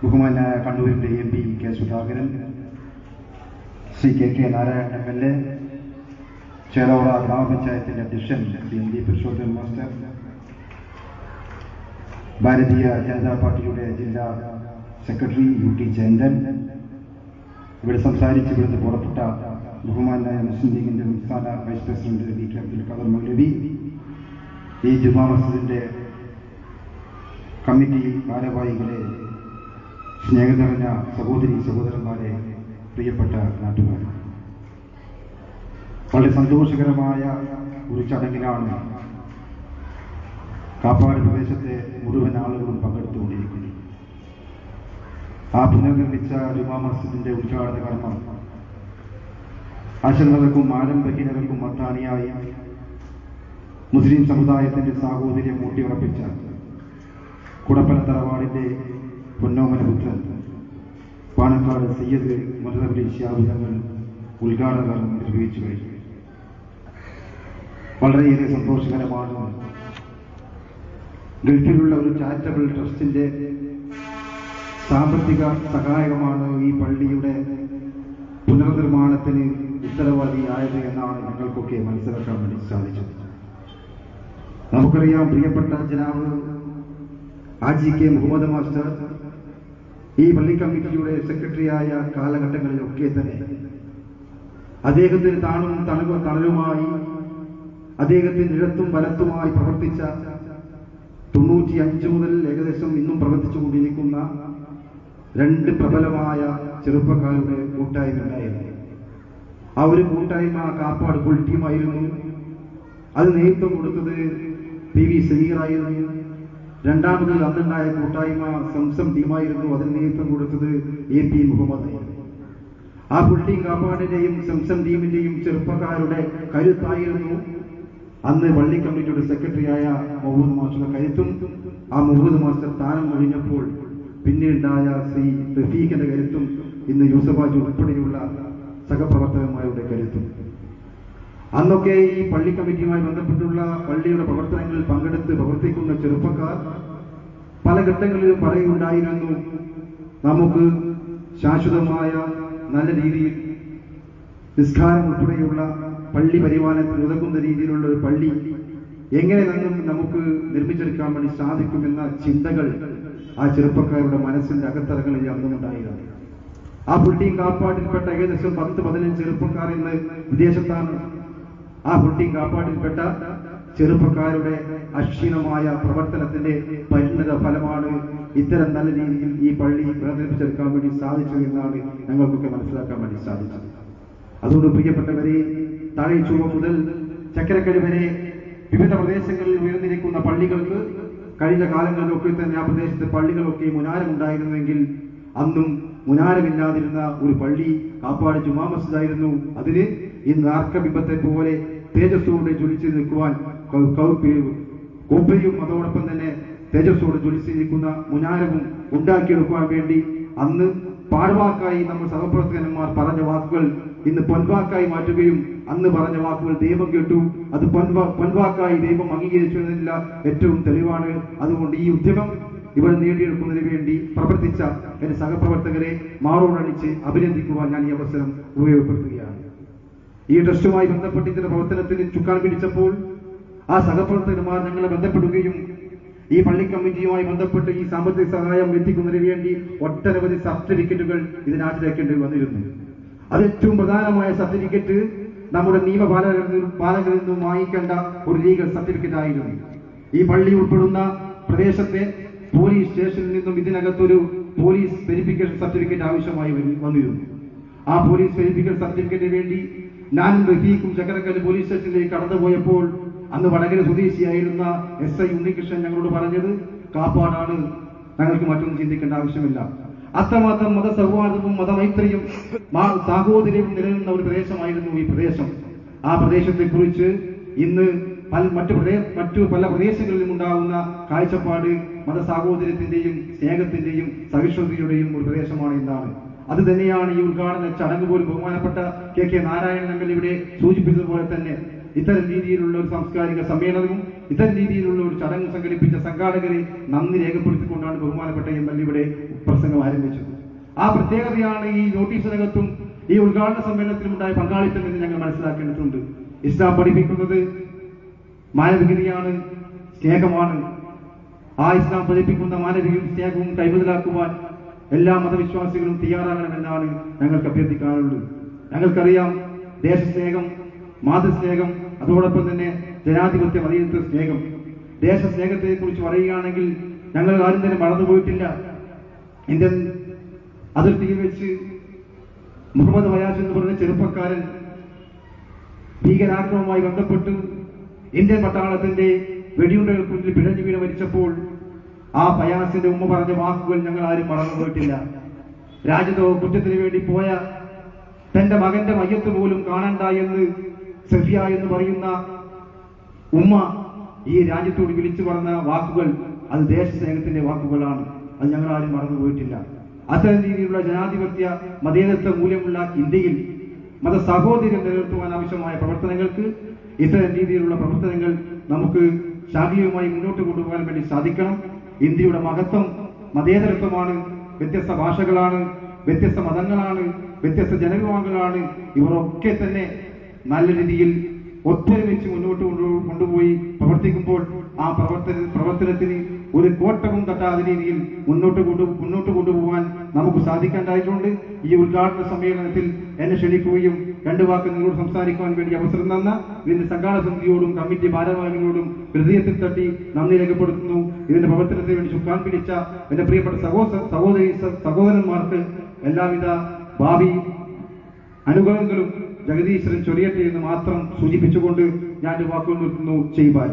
ബഹുമാനായ കണ്ണൂരിൻ്റെ MP K Sudhakaran, Shri K Narayanan MLA, Chelora ഗ്രാമപഞ്ചായത്തിൻ്റെ അധ്യക്ഷൻ ശ്രീ MD പുരുഷോത്തമൻ മാസ്റ്റർ, ഭാരതീയ ജനതാ പാർട്ടിയുടെ ജില്ലാ സെക്രട്ടറി UT ജയന്തൻ, ഇവിടെ സംസാരിച്ച് ഇവിടുന്ന് പുറപ്പെട്ട ബഹുമാനായ മുസ്ലിം ലീഗിൻ്റെ സംസ്ഥാന vice president VK Abdul Khader Maulavi, ഈ ജുമാ മസ്ജിദിൻ്റെ കമ്മിറ്റി ഭാരവാഹികളെ, സ്നേഹം നിറഞ്ഞ സഹോദരി സഹോദരന്മാരെ, പ്രിയപ്പെട്ട നാട്ടുകാർ, വളരെ സന്തോഷകരമായ ഒരു ചടങ്ങിലാണ് കാപ്പാട് പ്രദേശത്തെ മുഴുവൻ ആളുകളും പങ്കെടുത്തുകൊണ്ടിരിക്കുന്നത്. ആ പുനർനിർമ്മിച്ച ജുമാ മസ്ജിദിന്റെ ഉദ്ഘാടന കർമ്മം അശരണർക്കും ആലംബഹീനർക്കും മത്താണിയായി മുസ്ലിം സമുദായത്തിന്റെ സാഹോദര്യം ഊട്ടിയുറപ്പിച്ച കുടപ്പന തറവാടിന്റെ പൊന്നോമന പുത്രൻ പാണക്കാട് സയ്യദ് മുഹമ്മദ് ശിഹാബ് തങ്ങൾ ഉദ്ഘാടന കർമ്മം നിർവഹിച്ചു കഴിഞ്ഞു. വളരെയേറെ സന്തോഷകരമാണ്. ഗൾഫിലുള്ള ഒരു ചാരിറ്റബിൾ ട്രസ്റ്റിന്റെ സാമ്പത്തിക സഹായകമാണ് ഈ പള്ളിയുടെ പുനർനിർമ്മാണത്തിന് ഉത്തരവാദിയായത് എന്നാണ് ഞങ്ങൾക്കൊക്കെ മനസ്സിലാക്കാൻ വേണ്ടി സാധിച്ചത്. നമുക്കറിയാം, പ്രിയപ്പെട്ട ജനാബ് ഹാജി കെ മുഹമ്മദ് മാസ്റ്റർ ഈ പള്ളി കമ്മിറ്റിയുടെ സെക്രട്ടറിയായ കാലഘട്ടങ്ങളിലൊക്കെ തന്നെ അദ്ദേഹത്തിന് തണലുമായി അദ്ദേഹത്തിന് ഇടത്തും വലത്തുമായി പ്രവർത്തിച്ച 95 മുതൽ ഏകദേശം ഇന്നും പ്രവർത്തിച്ചുകൊണ്ടിരിക്കുന്ന 2 പ്രബലമായ ചെറുപ്പക്കാരുടെ കൂട്ടായ്മ ഉണ്ടായിരുന്നു. ആ ഒരു കൂട്ടായ്മ കാപ്പാട് ഫുൾ ടീമായിരുന്നു. അത് നേതൃത്വം കൊടുത്തത് PV സലീറായിരുന്നു. രണ്ടാമത് അന്നുണ്ടായ കൂട്ടായ്മ സംസം ടീമായിരുന്നു. അതിന് നേതൃത്വം കൊടുത്തത് AP മുഹമ്മദ് ആയിരുന്നു. ആ ഫുൾ ടീം കാപ്പാടിന്റെയും സംസം ടീമിന്റെയും ചെറുപ്പക്കാരുടെ കരുത്തായിരുന്നു അന്ന് പള്ളി കമ്മിറ്റിയുടെ സെക്രട്ടറിയായ മുഹമ്മദ് മാസ്റ്ററുടെ കരുത്തും. ആ മുഹമ്മദ് മാസ്റ്റർ സ്ഥാനം ഒഴിഞ്ഞപ്പോൾ പിന്നീടുണ്ടായ ശ്രീ റഫീഖിന്റെ കരുത്തും ഇന്ന് യൂസഫാജി ഉൾപ്പെടെയുള്ള സഹപ്രവർത്തകന്മാരുടെ കരുത്തും. അന്നൊക്കെ ഈ പള്ളി കമ്മിറ്റിയുമായി ബന്ധപ്പെട്ടുള്ള പള്ളിയുടെ പ്രവർത്തനങ്ങളിൽ പങ്കെടുത്ത് പ്രവർത്തിക്കുന്ന ചെറുപ്പക്കാർ പല ഘട്ടങ്ങളിലും പറയുണ്ടായിരുന്നു, നമുക്ക് ശാശ്വതമായ നല്ല രീതിയിൽ നിസ്കാരം ഉൾപ്പെടെയുള്ള പള്ളി പരിപാലനത്തിന് ഉതകുന്ന രീതിയിലുള്ള ഒരു പള്ളി എങ്ങനെ നമുക്ക് നിർമ്മിച്ചെടുക്കാൻ വേണ്ടി സാധിക്കുമെന്ന ചിന്തകൾ ആ ചെറുപ്പക്കാരുടെ മനസ്സിന്റെ അകത്തറകളിൽ അന്നുണ്ടായിരുന്നു. ആ ഫുൾടീം കാപ്പാടിൽപ്പെട്ട ഏകദേശം 10-15 ചെറുപ്പക്കാർ ഇന്ന് വിദേശത്താണ്. ആ ഫുൾടീം കാപ്പാടിൽപ്പെട്ട ചെറുപ്പക്കാരുടെ അക്ഷീണമായ പ്രവർത്തനത്തിന്റെ പരിണത ഫലമാണ് ഇത്തരം നല്ല രീതിയിൽ ഈ പള്ളി പുനർനിർമ്മിച്ചെടുക്കാൻ വേണ്ടി സാധിച്ചത് എന്നാണ് ഞങ്ങൾക്കൊക്കെ മനസ്സിലാക്കാൻ വേണ്ടി സാധിച്ചത്. അതുകൊണ്ട് പ്രിയപ്പെട്ടവരെ, താഴെച്ചുവ മുതൽ ചക്കരക്കടി വരെ വിവിധ പ്രദേശങ്ങളിൽ ഉയർന്നിരിക്കുന്ന പള്ളികൾക്ക് കഴിഞ്ഞ കാലങ്ങളിലൊക്കെ തന്നെ ആ പ്രദേശത്തെ പള്ളികളൊക്കെ മുനാരമുണ്ടായിരുന്നുവെങ്കിൽ അന്നും മുനാരമില്ലാതിരുന്ന ഒരു പള്ളി കാപ്പാട് ജുമാ മസ്ജിദായിരുന്നു. അതിന് ഇന്ന് ആർക്കബിംബത്തെ പോലെ തേജസ്സോടെ ജ്വലിച്ചു നിൽക്കുവാൻ കൊപ്പയും അതോടൊപ്പം തന്നെ തേജസ്സോടെ ജ്വലിച്ചു നിൽക്കുന്ന മുനാരവും ഉണ്ടാക്കിയെടുക്കുവാൻ വേണ്ടി അന്ന് പാഴ്വാക്കായി നമ്മൾ സഹപ്രവർത്തകന്മാർ പറഞ്ഞ വാക്കുകൾ ഇന്ന് പൊൻവാക്കായി മാറ്റുകയും അന്ന് പറഞ്ഞ വാക്കുകൾ ദൈവം കേട്ടു, അത് പൊൻവാക്കായി ദൈവം അംഗീകരിച്ചു എന്നതില്ല ഏറ്റവും തെളിവാണ്. അതുകൊണ്ട് ഈ ഉദ്യമം ഇവിടെ നേടിയെടുക്കുന്നതിന് വേണ്ടി പ്രവർത്തിച്ച എന്റെ സഹപ്രവർത്തകരെ മാറോടണിച്ച് അഭിനന്ദിക്കുവാൻ ഞാൻ ഈ അവസരം ഉപയോഗപ്പെടുത്തുകയാണ്. ഈ ട്രസ്റ്റുമായി ബന്ധപ്പെട്ട് ഇതിന്റെ പ്രവർത്തനത്തിന് ചുക്കാൻ പിടിച്ചപ്പോൾ ആ സഹപ്രവർത്തകന്മാർ ഞങ്ങളെ ബന്ധപ്പെടുകയും ഈ പള്ളി കമ്മിറ്റിയുമായി ബന്ധപ്പെട്ട് ഈ സാമ്പത്തിക സഹായം എത്തിക്കുന്നതിന് വേണ്ടി ഒട്ടനവധി സർട്ടിഫിക്കറ്റുകൾ ഇതിനാചരിക്കേണ്ടി വന്നിരുന്നു. അത് ഏറ്റവും പ്രധാനമായ സർട്ടിഫിക്കറ്റ് നമ്മുടെ നിയമപാലകരിൽ നിന്നും വാങ്ങിക്കേണ്ട ഒരു ലീഗൽ സർട്ടിഫിക്കറ്റ് ആയിരുന്നു. ഈ പള്ളി ഉൾപ്പെടുന്ന പ്രദേശത്തെ പോലീസ് സ്റ്റേഷനിൽ നിന്നും ഇതിനകത്തൊരു പോലീസ് വെരിഫിക്കേഷൻ സർട്ടിഫിക്കറ്റ് ആവശ്യമായി വന്നിരുന്നു. ആ പോലീസ് വെരിഫിക്കേഷൻ സർട്ടിഫിക്കറ്റിന് വേണ്ടി ഞാനും റഫീഖും ചക്കരക്കല്ല് പോലീസ് സ്റ്റേഷനിലേക്ക് കടന്നുപോയപ്പോൾ അന്ന് വടകര സ്വദേശിയായിരുന്ന SI ഉണ്ണികൃഷ്ണൻ ഞങ്ങളോട് പറഞ്ഞത്, കാപ്പാടാണ്, ഞങ്ങൾക്ക് മറ്റൊന്നും ചിന്തിക്കേണ്ട ആവശ്യമില്ല. അത്രമാത്രം മതസൗഹാർദ്ദവും മതമൈത്രിയും സാഹോദര്യവും നിലനിന്ന ഒരു പ്രദേശമായിരുന്നു ഈ പ്രദേശം. ആ പ്രദേശത്തെ കുറിച്ച് ഇന്ന് മറ്റു പല പ്രദേശങ്ങളിലും ഉണ്ടാകുന്ന കാഴ്ചപ്പാട് മതസാഹോദര്യത്തിന്റെയും സ്നേഹത്തിന്റെയും സഹിഷ്ണുതയുടെയും ഒരു പ്രദേശമാണ് എന്നാണ്. അത് തന്നെയാണ് ഈ ഉദ്ഘാടന ചടങ്ങ് പോലും ബഹുമാനപ്പെട്ട KK നാരായണൻ MLA ഇവിടെ സൂചിപ്പിച്ചതുപോലെ തന്നെ ഇത്തരം രീതിയിലുള്ള ഒരു സാംസ്കാരിക സമ്മേളനവും ഇത്തരം രീതിയിലുള്ള ഒരു ചടങ്ങ് സംഘടിപ്പിച്ച സംഘാടകരെ നന്ദി രേഖപ്പെടുത്തിക്കൊണ്ടാണ് ബഹുമാനപ്പെട്ട MLA ഇവിടെ പ്രസംഗം ആരംഭിച്ചത്. ആ പ്രത്യേകതയാണ് ഈ നോട്ടീസിനകത്തും ഈ ഉദ്ഘാടന സമ്മേളനത്തിലും ഉണ്ടായ പങ്കാളിത്തം എന്ന് ഞങ്ങൾ മനസ്സിലാക്കേണ്ടതുണ്ട്. ഇസ്ലാം പഠിപ്പിക്കുന്നത് മാനവികതയാണ്, സ്നേഹമാണ്. ആ ഇസ്ലാം പഠിപ്പിക്കുന്ന മാനവികവും സ്നേഹവും കൈമുതലാക്കുവാൻ എല്ലാ മതവിശ്വാസികളും തയ്യാറാകണമെന്നാണ് ഞങ്ങൾക്ക് അഭ്യർത്ഥിക്കാനുള്ളത്. ഞങ്ങൾക്കറിയാം ദേശസ്നേഹം, മാതൃസ്നേഹം, അതോടൊപ്പം തന്നെ ജനാധിപത്യ മതേതര സ്നേഹം. ദേശസ്നേഹത്തെ കുറിച്ച് പറയുകയാണെങ്കിൽ ഞങ്ങൾ ആരും തന്നെ മറന്നുപോയിട്ടില്ല. ഇന്ത്യൻ അതിർത്തിയിൽ വെച്ച് മുഹമ്മദ് വയാസ് എന്ന് പറഞ്ഞ ചെറുപ്പക്കാരൻ ഭീകരാക്രമണവുമായി ബന്ധപ്പെട്ട് ഇന്ത്യൻ പട്ടാളത്തിന്റെ വെടിയുണ്ടകൾക്ക് മുന്നിൽ പിഴഞ്ഞു വീണ് മരിച്ചപ്പോൾ ആ ഫയാസിന്റെ ഉമ്മ പറഞ്ഞ വാക്കുകൾ ഞങ്ങൾ ആരും മറന്നുപോയിട്ടില്ല. രാജ്യദ്രോഹ കുറ്റത്തിന് വേണ്ടി പോയ തന്റെ മകന്റെ മയ്യത്ത് പോലും കാണണ്ട എന്ന് സഫിയ എന്ന് പറയുന്ന ഉമ്മ ഈ രാജ്യത്തോട് വിളിച്ചു പറഞ്ഞ വാക്കുകൾ അത് ദേശസ്നേഹത്തിന്റെ വാക്കുകളാണ്. അത് ഞങ്ങൾ ആരും മറന്നുപോയിട്ടില്ല. അത്തരം രീതിയിലുള്ള ജനാധിപത്യ മതേതരത്വ മൂല്യമുള്ള ഇന്ത്യയിൽ മത സഹോദര്യം നിലനിർത്തുവാൻ ആവശ്യമായ പ്രവർത്തനങ്ങൾക്ക് ഇത്തരം രീതിയിലുള്ള പ്രവർത്തനങ്ങൾ നമുക്ക് ശാഖീയമായി മുന്നോട്ട് കൊണ്ടുപോകാൻ വേണ്ടി സാധിക്കണം. ഇന്ത്യയുടെ മഹത്വം മതേതരത്വമാണ്. വ്യത്യസ്ത ഭാഷകളാണ്, വ്യത്യസ്ത മതങ്ങളാണ്, വ്യത്യസ്ത ജനവിഭാഗങ്ങളാണ്. ഇവരൊക്കെ തന്നെ നല്ല രീതിയിൽ ഒത്തൊരുമിച്ച് മുന്നോട്ട് കൊണ്ടുപോയി പ്രവർത്തിക്കുമ്പോൾ ആ പ്രവർത്തനത്തിന് ഒരു കോട്ടവും തട്ടാത്ത രീതിയിൽ മുന്നോട്ട് കൊണ്ടുപോകാൻ നമുക്ക് സാധിക്കേണ്ടതായിട്ടുണ്ട്. ഈ ഉദ്ഘാടന സമ്മേളനത്തിൽ എന്നെ ക്ഷണിക്കുകയും രണ്ടു വാക്ക് നിങ്ങളോട് സംസാരിക്കുവാൻ വേണ്ടി അവസരം തന്ന ഇതിന്റെ സംഘാടക സമിതിയോടും കമ്മിറ്റി ഭാരവാഹികളോടും ഹൃദയത്തിൽ തട്ടി നന്ദി രേഖപ്പെടുത്തുന്നു. ഇതിന്റെ പ്രവർത്തനത്തിന് വേണ്ടി ചുക്കാൻ പിടിച്ച എന്റെ പ്രിയപ്പെട്ട സഹോദരന്മാർക്ക് എല്ലാവിധ ഭാവി അനുഗ്രഹങ്ങളും ജഗദീശ്വരൻ ചൊരിയട്ടെ എന്ന് മാത്രം സൂചിപ്പിച്ചുകൊണ്ട് ഞാൻ വാക്കുകൾ നിർത്തുന്നു. ചെയ്യുവാൻ